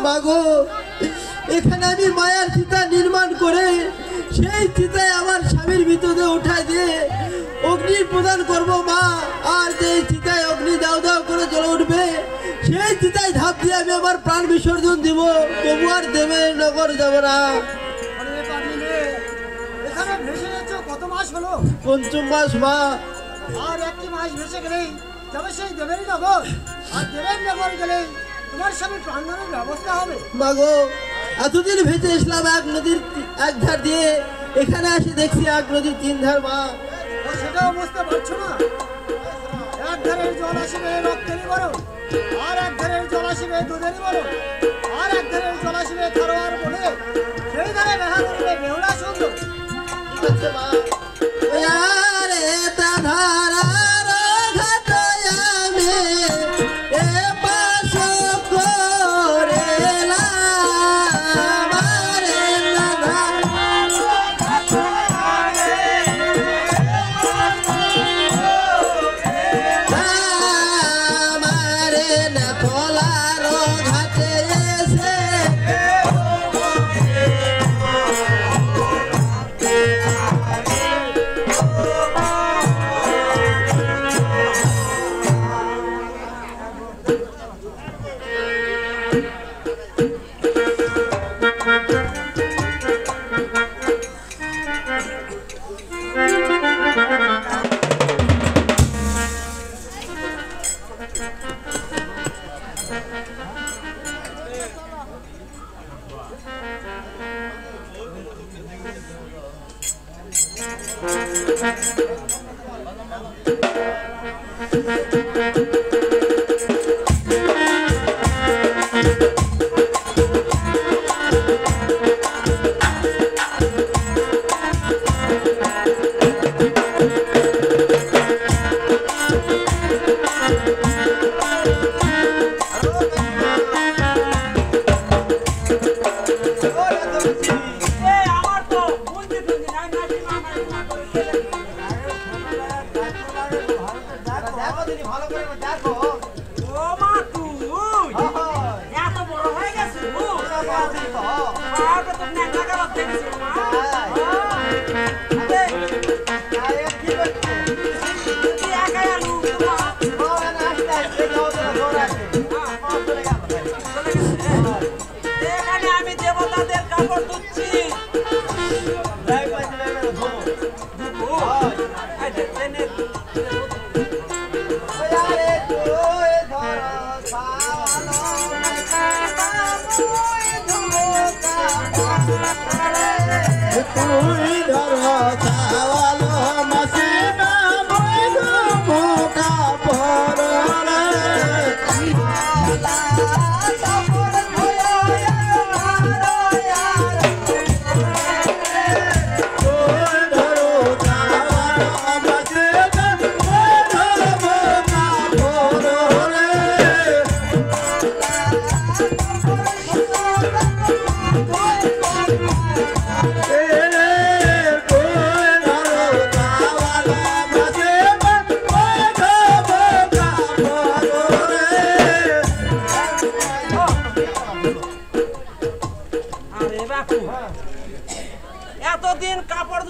মাগো এখানে আমি মায়ার চিতা নির্মাণ করে সেই চিতায় আমার স্বামীর ভিতরে উঠাই দিয়ে অগ্নি প্রদান করব মা। আর যে চিতায় অগ্নি দাও দাও করে জ্বলে উঠবে সেই চিতায় ধাপ দিয়ে আমি আমার প্রাণ বিসর্জন দিব, তবু আর দেবের নগর যাব না। কত মাস হলো? পঞ্চম মাস মা। আর একটি মাস ভেসে গেলেই তবে সেই দেবের নগর, আর দেবের নগর গেলেই তোমার স্বামী প্রাণদানের ব্যবস্থা হবে। মাগো এতদিন ভেসে এসলাম এক নদীর এক ধার দিয়ে, এখানে আসি দেখছি এক নদীর তিন ধার মা। সেটাও বুঝতে পারছো না? এক ধারের জল আসবে রক্তেরই বরং, আর এক ধারের জল আসবে দুধেরই বরং, আর এক ধারের জল আসবে খারোয়ার বলে, সেই ধারে দেখা করবে বেহুলা সুন্দর। ঠিক আছে মা। আরে তা ধারা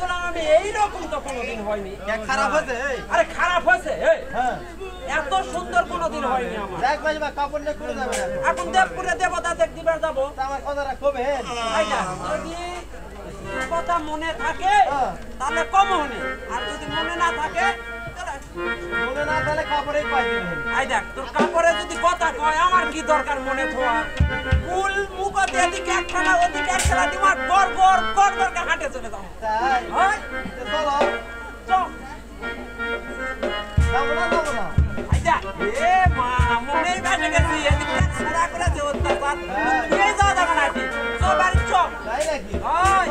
হলাম আমি এইরকম তো কোনোদিন হয়নি। খারাপ হয়েছে আরে খারাপ হয়েছে হ্যাঁ এত সুন্দর কোনোদিন হয়নি আমার। দেখ ভাই বা কাপড় নিয়ে করে যাবে এখন দেবপুরে দেবতা দেখ দিবার যাবো। আমার কথাটা কবে আইনা যদি কথা মনে থাকে তাহলে কম হনে, আর যদি মনে না থাকে মনে না তাহলে কাপড়েই পাই দিবেন। আই দেখ তোর কাপড়ে যদি কথা কয় আমার কি দরকার মনে থোয়া। ফুল মুখতে এদিকে এক খেলা ওদিকে এক খেলা দিমার গড় গড় গড় গড় কে হাঁটে চলে যাও। তাই হয় চলো চল যাবো না আই দেখ এ মা মনেই বেঁচে গেছি এদিকে ছড়া করে যে অত্যাচার তুই যাওয়া যাবে না কি চল বাড়ি চল। তাই নাকি হয়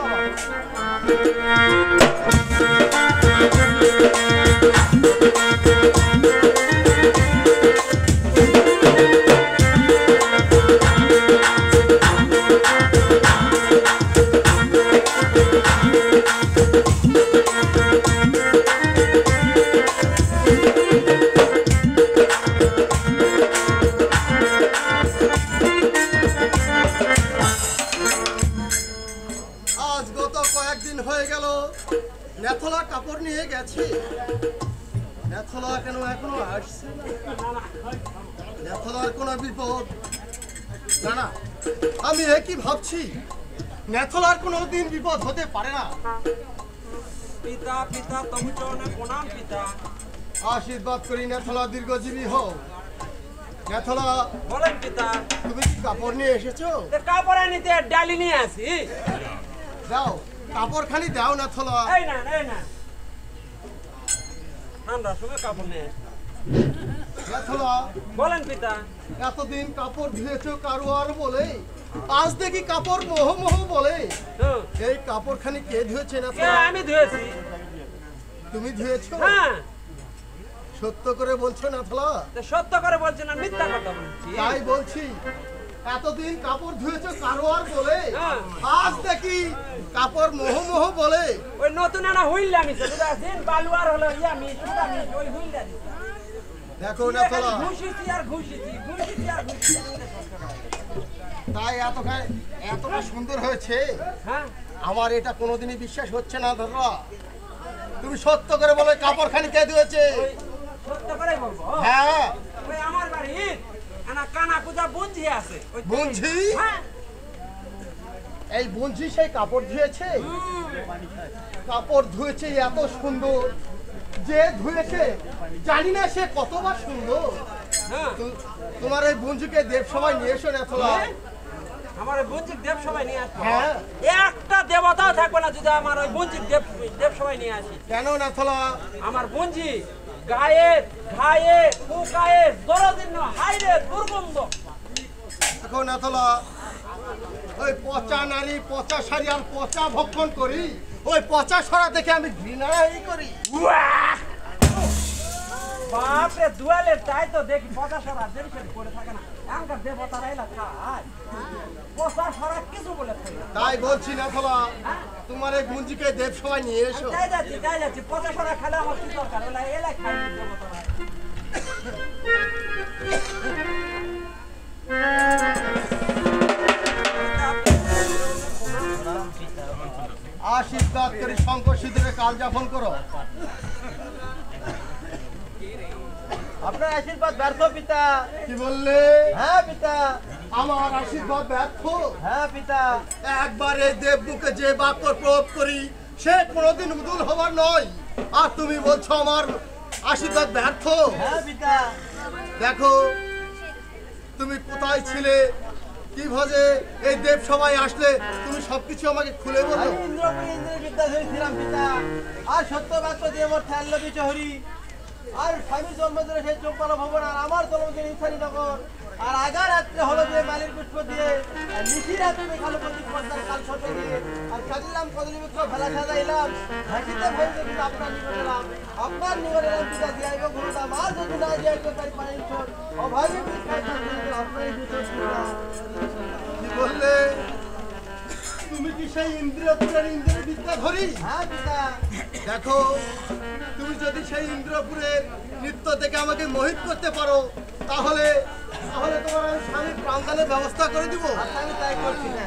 আজ গত কয়েকদিন হয়ে গেল নেথলা কাপড় নিয়ে গেছে, নেথলা কেন এখনো আসছে না? নেথলার কোনো বিপদ না না, আমি একই ভাবছি নেথলার কোনো দিন বিপদ হতে পারে না। পিতা পিতা তবু চরণে প্রণাম পিতা। আশীর্বাদ করি নেথলা দীর্ঘজীবী হও। নেথলা বলেন পিতা। তুমি কি কাপড় নিয়ে এসেছো? কাপড় নিতে ডালি নিয়ে আসি। দাও কাপড় খালি দাও নেথলা। এই না এই না ঠান্ডার সময় কাপড় নিয়ে নেথলা বলেন পিতা। এতদিন কাপড় ধুয়েছো কারোয়ার বলে, আজ দেখি কাপড় মোহ মোহ বলে। এই কাপড় খানি কে ধুয়েছে নেথলা? আমি ধুয়েছি। তুমি ধুয়েছো? হ্যাঁ সত্য করে বলছো নেথলা? সত্য করে বলছি না মিথ্যা কথা বলছি। তাই বলছি এতদিন কাপড় ধুয়েছো কারোয়ার বলে, হ্যাঁ। আজ দেখি কাপড় মোহ মোহ বলে। ওই নতুন আনা হুইল্লা মিছে দিন বালুয়ার হলো ইয়া মি সুদা মি ওই হুইল্লা দিছে। দেখো নেথলা ঘুষিছি আর ঘুষিছি ঘুষিছি আর ঘুষিছি। তাই এতটা সুন্দর হয়েছে, হ্যাঁ আমার এটা কোনোদিনই বিশ্বাস হচ্ছে না নেথলা। তুমি সত্য করে বলো কাপড় খানি কে ধুয়েছে? ওই সত্য করে বলবো। হ্যাঁ ওই আমার বাড়ির আনা কানা পূজা বুঝি আছে ওই বুঝি? হ্যাঁ এই বুঝি সেই কাপড় ধুয়েছে? কাপড় ধুয়েছে এত সুন্দর, যে ধুয়েছে জানি না সে কতবার সুন্দর। হ্যাঁ তোমার এই বঞ্জুকে দেব সবাই নিয়ে এসো নেথলা। আমার ওই বঞ্চিত দেব সবাই নিয়ে আসবো। হ্যাঁ। একটা দেবতাও থাকবে না যদি আমার ওই বঞ্চিত দেব সবাই নিয়ে আসি। কেন নেথলা? আমার বঞ্জি গায়ে ঘায়ে ফুকায়ে দরদিন হাইরে দুর্গন্ধ। দেখো নেথলা, ওই পচা নারী পচা শাড়ি আর পচা ভক্ষণ করি, ওই পচা সরা দেখে আমি ঘৃণাই করি। বাপরে দুয়ালে তাই তো দেখি পচা সরা দেরি করে পড়ে থাকে না। এমনকার দেবতারা এলা খায় পচা সরা কিছু বলে থাকে। তাই বলছি নেথলা, তোমার এই গুঞ্জিকে দেব সবাই নিয়ে এসো। যাই যাচ্ছি পচা সরা খেলে আমার কি দরকার? ওলা এলা খাই দেবতারা। আশীর্বাদ করি শঙ্কর সিদ্ধুরে কাল যাপন করো। আপনার আশীর্বাদ ব্যর্থ পিতা। কি বললে? হ্যাঁ পিতা। আমার আশীর্বাদ ব্যর্থ? হ্যাঁ পিতা। একবার এই দেবমুখে যে বাক্য প্রয়োগ করি সে কোনোদিন উদুল হবার নয়, আর তুমি বলছো আমার আশীর্বাদ ব্যর্থ? হ্যাঁ পিতা। দেখো তুমি কোথায় ছিলে, কিভাবে এই দেব সবাই আসলে, তুমি সবকিছু আমাকে খুলে বলো। আমি ইন্দ্রপুরী ইন্দ্রের বিদ্যাধরী ছিলাম পিতা। আর সত্য বাক্য দিয়ে মোট ঠাল্ল বিচহরি, আর স্বামীর জন্মদিনে সেই চৌপালা ভবন, আর আমার জন্মদিন ইসানি নগর, আর আগা রাত্রে হলো দিয়ে মালির পুষ্প দিয়ে, আর নিশি রাত্রে কালো প্রতীক পর্দার কাল সতে দিয়ে, আর সাজিলাম কদলী মিত্র ভেলা সাজাইলাম, হাসিতে ভেবে কিন্তু আপনার নিকট এলাম, আপনার নিকট এলাম পিতা দিয়াইব গুরুদাম, আর যদি না দিয়াইব তাই পারেন ছোট অভাবী আপনারই দুটো শুনলাম। কি বললে? তুমি কি সেই ইন্দ্রপুরের ইন্দ্রের বিদ্যাধরী? হ্যাঁ পিতা। দেখো তুমি যদি সেই ইন্দ্রপুরের নৃত্য থেকে আমাকে মোহিত করতে পারো, তাহলে তাহলে তোমার আমি স্বামীর প্রাণদানের ব্যবস্থা করে দিব। আচ্ছা আমি তাই করছি না।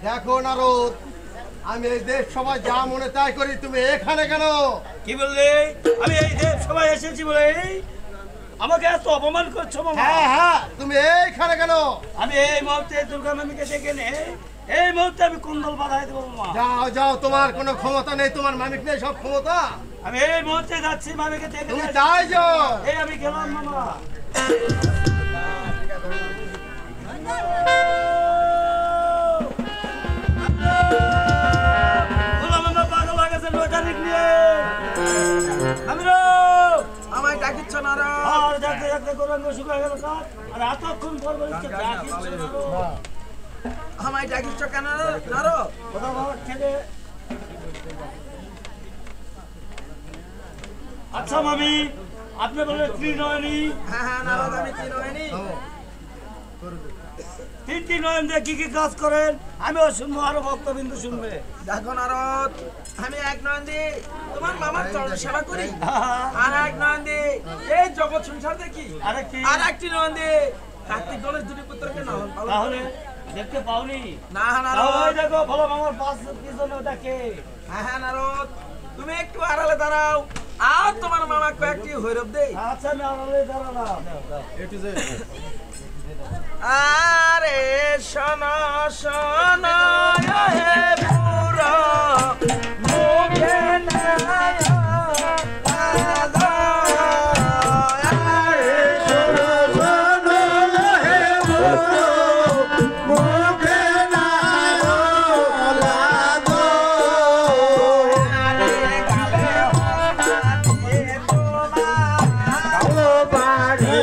দেখো নারদ, আমি এই দেব সভায় যা মনে তাই করি, তুমি এখানে কেন? কি বললে? আমি এই দেব সভায় এসেছি বলে আমাকে এত অপমান করছো মামা। হ্যাঁ হ্যাঁ, তুমি এইখানে কেন? আমি এই মুহূর্তে দুর্গা মামিকে ডেকে নে, এই মুহূর্তে আমি কুণ্ডল বাঁধাই দেবো মামা। যাও যাও, তোমার কোনো ক্ষমতা নেই, তোমার মামিক নেই সব ক্ষমতা। আমি এই মুহূর্তে যাচ্ছি মামিকে ডেকে তুমি নিয়ে তাই যাও। এই আমি গেলাম মামা। আমায় ডাকিচ্ছ না রে? আমায় ডাকিচ্ছ কেন না রে? আচ্ছা মামি, আপনি বলে ত্রিনয়নী, হ্যাঁ হ্যাঁ নারদ, আমি কি নয়নি? তিনটি নয়ন দিয়ে কি কি কাজ করেন আমিও শুনবো, আরো ভক্তবিন্দু শুনবে। দেখো নারদ, আমি এক নয়ন তোমার মামার চরণ সেবা করি, আর এক নয়ন এই জগৎ সংসার দেখি, আরে কি? আর একটি নয়ন কার্তিক গণেশ দুটি পুত্রকে নাম তাহলে দেখতে পাওনি? না তাহলে নারদ। দেখো ভালো মামার পাঁচ পিছনে ওটা কে? হ্যাঁ হ্যাঁ নারদ, তুমি একটু আড়ালে দাঁড়াও, আর তোমার মামা কয়েকটি হৈরব দেই। আচ্ছা আমি আড়ালে দাঁড়ালাম। আরে শোনো শোনো হে পুরো মুখে নাই লাগো। আরে শোনো শোনো হে পুরো মুখে নাই লাগো। আরে গালে হাতে তোমার গালো বাড়ি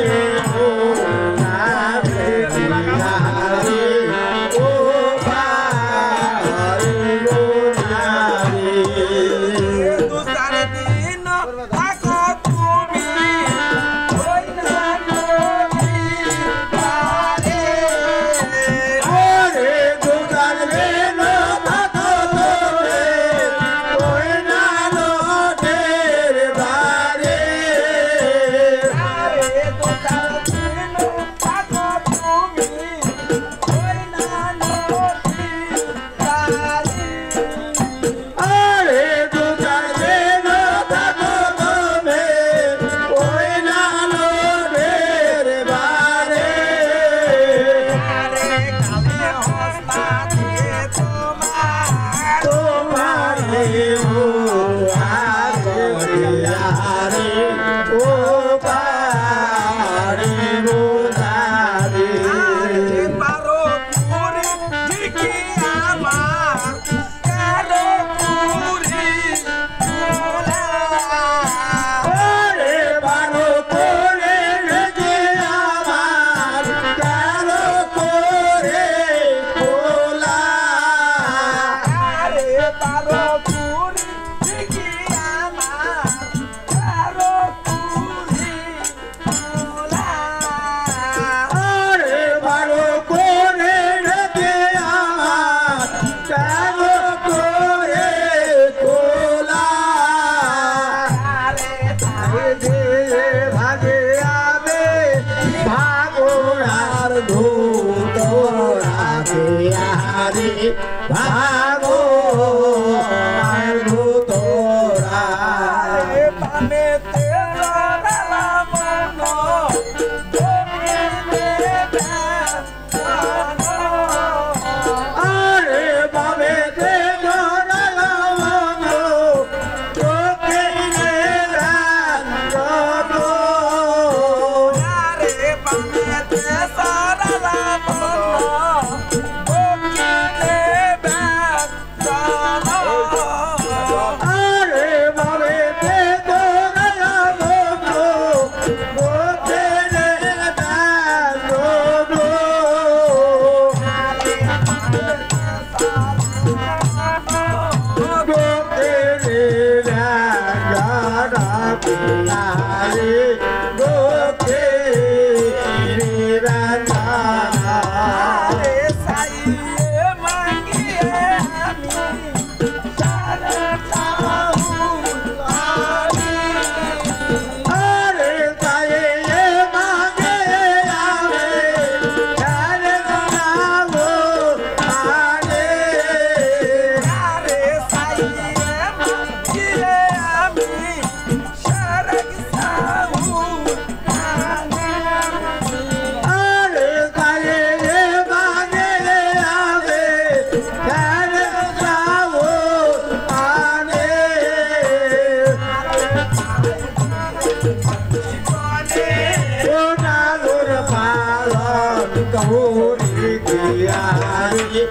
যাবে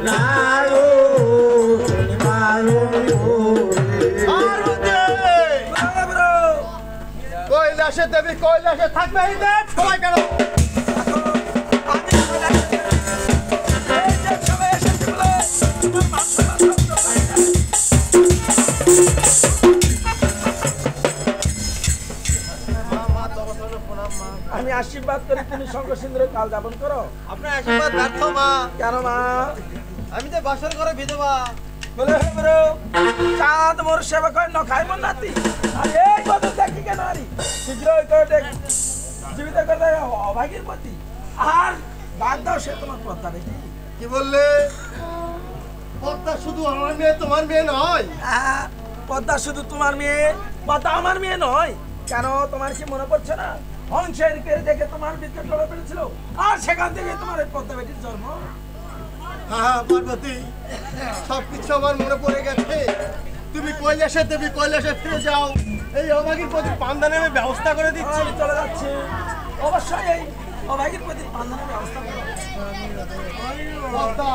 না গো বারণ করে। কৈলাসে দেবী কৈলাসে থাকবে এই দেব সবাই কেন আমি আশীর্বাদ করি তুমি শঙ্খ সিন্দুরে কাল যাপন করো। আপনার আশীর্বাদ ব্যর্থ মা। কেন মা? আমি তো বাসর করে বিধবা। বলে হে বড় চাঁদ মোর সেবা করে ন খাই মন নাতি আর এই কথা দেখি কেন আরি শীঘ্রই করে দেখ জীবিত করে দেয় অভাগীর প্রতি আর বাদ দাও সে তোমার পদ্মা দেখি। কি বললে? পদ্মা শুধু আমার মেয়ে তোমার মেয়ে নয়। পদ্মা শুধু তোমার মেয়ে, পদ্মা আমার মেয়ে নয়। কেন তোমার কি মনে পড়ছে না হংসের কেড়ে দেখে তোমার বিদ্যুৎ লড়ে পেরেছিল আর সেখান থেকে তোমার এই পদ্মা বেটির জন্ম। হ্যাঁ পার্বতী, সবকিছু আমার মনে পড়ে গেছে। তুমি কৈলাসে দেবী কৈলাসে ফিরে যাও, এই অভাগীর প্রতি পান্দানের ব্যবস্থা করে দিচ্ছি। আমি চলে যাচ্ছি, অবশ্যই এই অভাগীর প্রতি পান্দানের ব্যবস্থা করো। পদ্মা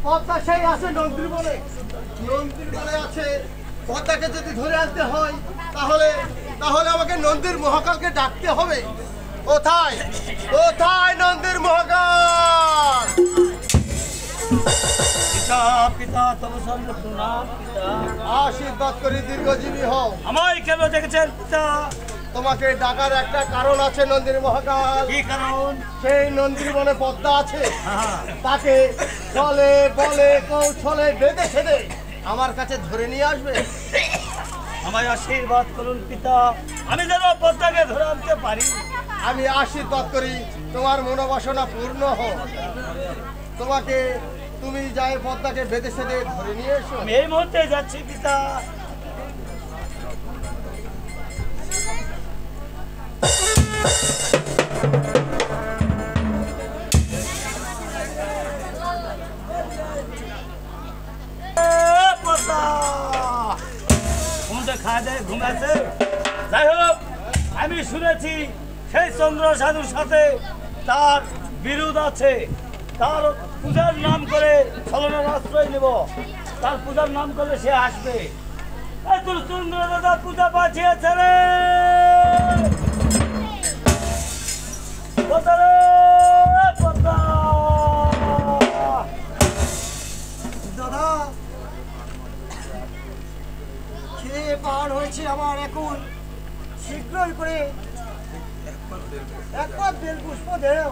পদ্মা সেই আছে নন্দীর বলে, নন্দীর বলে আছে। পদ্মাকে যদি ধরে আনতে হয় তাহলে তাহলে আমাকে নন্দীর মহাকালকে ডাকতে হবে। কোথায় কোথায় নন্দীর মহাকাল? পিতা পিতা তব সর্বপ্রণাম পিতা। আশীর্বাদ করি দীর্ঘজীবী হও। আমায় কেন দেখেছেন পিতা? তোমাকে ডাকার একটা কারণ আছে নন্দীর মহাকাল। কি কারণ? সেই নন্দীর বনে পদ্মা আছে, হ্যাঁ। তাকে ছলে বলে কৌশলে বেঁধে ছেড়ে আমার কাছে ধরে নিয়ে আসবে। আমায় আশীর্বাদ করুন পিতা, আমি যেন পদ্মাকে ধরে আনতে পারি। আমি আশীর্বাদ করি তোমার মনোবাসনা পূর্ণ হোক। তোমাকে তুমি যাই পদ্মাকে বেঁধে ছেড়ে ধরে নিয়ে এসো। আমি এই মুহূর্তে যাচ্ছি পিতা। ঘুমাচ্ছে। যাই হোক, আমি শুনেছি সেই চন্দ্র সাধুর সাথে তার বিরোধ আছে। তার পূজার নাম করে ছলনার আশ্রয় নেব, তার পূজার নাম করলে সে আসবে। তোর চন্দ্র দাদা পূজা পাঠিয়েছে রে দাদা, খেয়ে পার হয়েছে আমার এখন, শীঘ্রই করে একবার বেল পুষ্প দেও।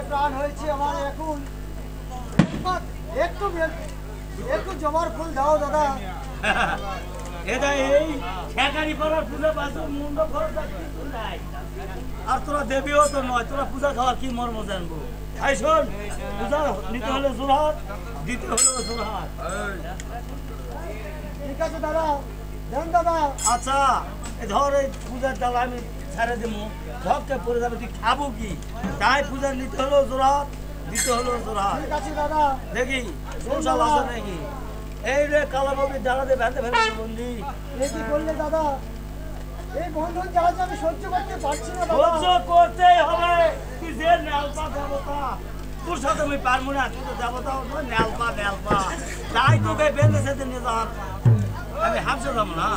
প্রাণ হয়েছে আমার এখন, একটু জবার ফুল দাও দাদা। এটা এই ঠেকারি পাড়ার পূজা পাচ্ছ মুন্ড খরচা কিছু নাই। আর তোরা দেবীও তো নয়, তোরা পূজা খাওয়া কি মর্ম জানবো। তাই শোন, পূজা নিতে হলে জোরহাট, দিতে হলেও জোরহাট। ঠিক আছে দাদা, দেন দাদা। আচ্ছা, এই ধর এই পূজার ডালা আমি ছেড়ে দেবো, ঝককে পড়ে যাবে, তুই খাবো কি? তাই পূজা নিতে হলেও জোরহাট, দিতে হলেও জোরহাট। ঠিক আছে দাদা। দেখি সংসার আছে নাকি? এই রে কালাবাবুর ডালাতে বেঁধে ফেলেছে বন্দি। এ কি করলে দাদা? এই বন্ধন জ্বালা যে আমি সহ্য করতে পারছি না দাদা। সহ্য করতেই হবে। তুই যে নেলপা দেবতা, তোর সাথে আমি পারবো না। তুই তো দেবতা নেলপা নেলপা, তাই তোকে বেঁধে সেতে নিয়ে যাওয়ার আমি হাফসে যাবো না।